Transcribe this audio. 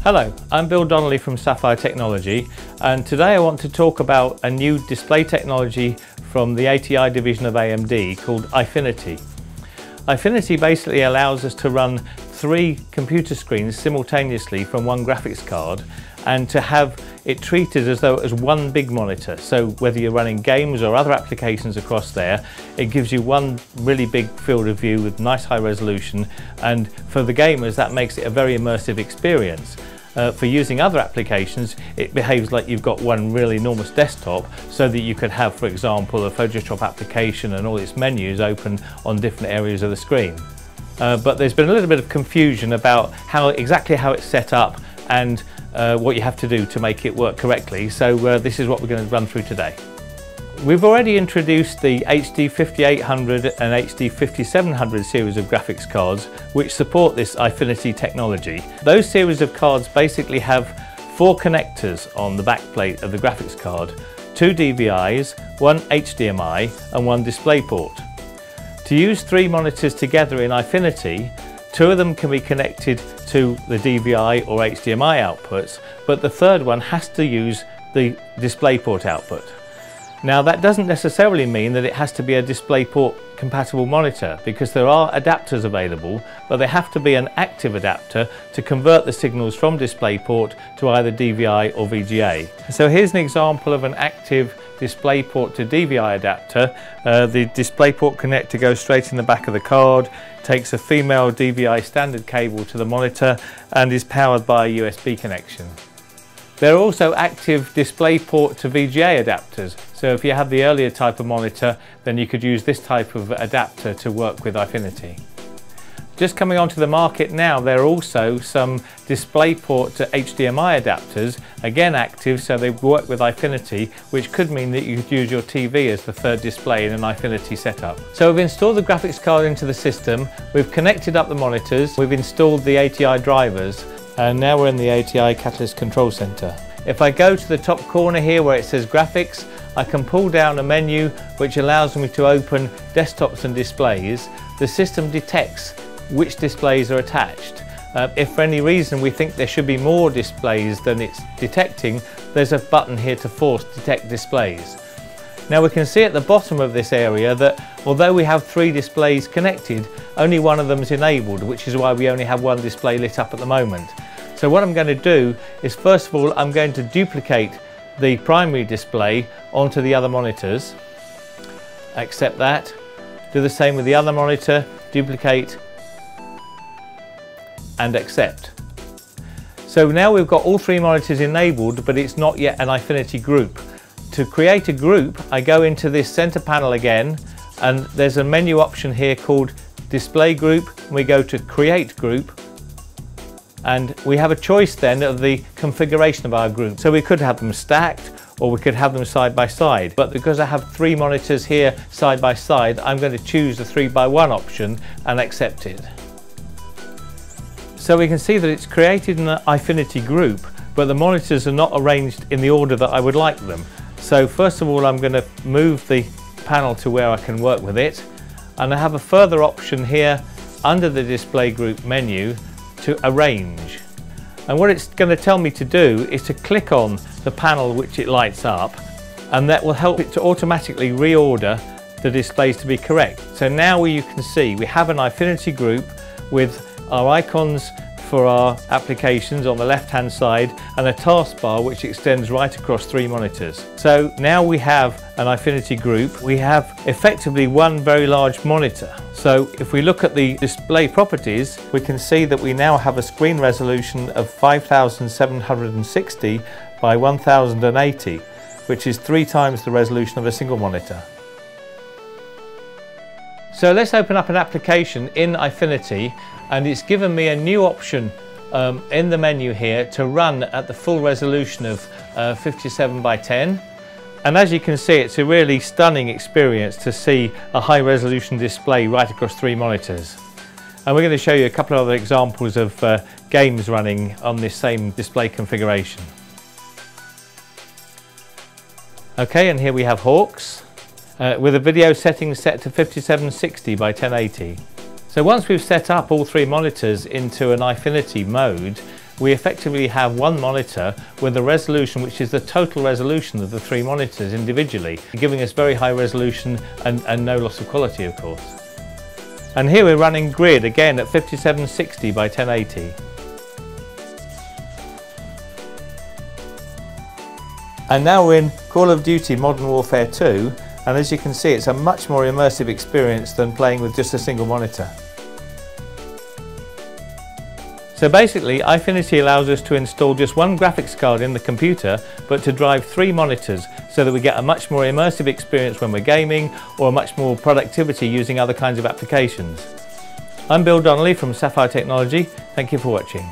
Hello, I'm Bill Donnelly from SAPPHIRE Technology, and today I want to talk about a new display technology from the ATI division of AMD called Eyefinity. Eyefinity basically allows us to run 3 computer screens simultaneously from one graphics card and to have it treated as though it was one big monitor. So whether you're running games or other applications across there, it gives you one really big field of view with nice high resolution, and for the gamers that makes it a very immersive experience. For using other applications, it behaves like you've got one really enormous desktop, so that you could have, for example, a Photoshop application and all its menus open on different areas of the screen. But there's been a little bit of confusion about exactly how it's set up and what you have to do to make it work correctly. So this is what we're going to run through today. We've already introduced the HD 5800 and HD 5700 series of graphics cards which support this Eyefinity technology. Those series of cards basically have 4 connectors on the backplate of the graphics card, 2 DVIs, 1 HDMI and 1 DisplayPort. To use 3 monitors together in Eyefinity, 2 of them can be connected to the DVI or HDMI outputs, but the third one has to use the DisplayPort output. Now that doesn't necessarily mean that it has to be a DisplayPort compatible monitor, because there are adapters available, but they have to be an active adapter to convert the signals from DisplayPort to either DVI or VGA. So here's an example of an active DisplayPort to DVI adapter. The DisplayPort connector goes straight in the back of the card, takes a female DVI standard cable to the monitor and is powered by a USB connection. There are also active DisplayPort to VGA adapters, so if you have the earlier type of monitor, then you could use this type of adapter to work with Eyefinity. Just coming onto the market now, there are also some DisplayPort to HDMI adapters, again active, so they work with Eyefinity, which could mean that you could use your TV as the third display in an Eyefinity setup. So we've installed the graphics card into the system, we've connected up the monitors, we've installed the ATI drivers, and now we're in the ATI Catalyst Control Center. If I go to the top corner here where it says graphics, I can pull down a menu which allows me to open desktops and displays. The system detects which displays are attached. If for any reason we think there should be more displays than it's detecting, there's a button here to force detect displays. Now we can see at the bottom of this area that although we have 3 displays connected, only one of them is enabled, which is why we only have one display lit up at the moment. So what I'm going to do is, first of all, I'm going to duplicate the primary display onto the other monitors. Accept that. Do the same with the other monitor, duplicate and accept. So now we've got all 3 monitors enabled, but it's not yet an Eyefinity group. To create a group, I go into this center panel again, and there's a menu option here called Display Group. We go to Create Group, and we have a choice then of the configuration of our group. So we could have them stacked, or we could have them side by side. But because I have 3 monitors here side by side, I'm going to choose the 3x1 option and accept it. So we can see that it's created an Eyefinity group, but the monitors are not arranged in the order that I would like them. So first of all, I'm going to move the panel to where I can work with it, and I have a further option here under the display group menu to arrange. And what it's going to tell me to do is to click on the panel which it lights up, and that will help it to automatically reorder the displays to be correct. So now you can see we have an Eyefinity group with our icons for our applications on the left hand side and a taskbar which extends right across 3 monitors. So now we have an Eyefinity group. We have effectively one very large monitor. So if we look at the display properties, we can see that we now have a screen resolution of 5760 by 1080, which is 3 times the resolution of a single monitor. So let's open up an application in Eyefinity, and it's given me a new option in the menu here to run at the full resolution of 57 by 10. And as you can see, it's a really stunning experience to see a high resolution display right across 3 monitors. And we're going to show you a couple of other examples of games running on this same display configuration. Okay, and here we have Hawks with a video setting set to 5760 by 1080. So once we've set up all 3 monitors into an Eyefinity mode, we effectively have one monitor with a resolution which is the total resolution of the three monitors individually, giving us very high resolution and no loss of quality, of course. And here we're running grid again at 5760 by 1080. And now we're in Call of Duty Modern Warfare 2, and as you can see, it's a much more immersive experience than playing with just a single monitor. So basically, Eyefinity allows us to install just one graphics card in the computer, but to drive three monitors so that we get a much more immersive experience when we're gaming, or a much more productivity using other kinds of applications. I'm Bill Donnelly from SAPPHIRE Technology. Thank you for watching.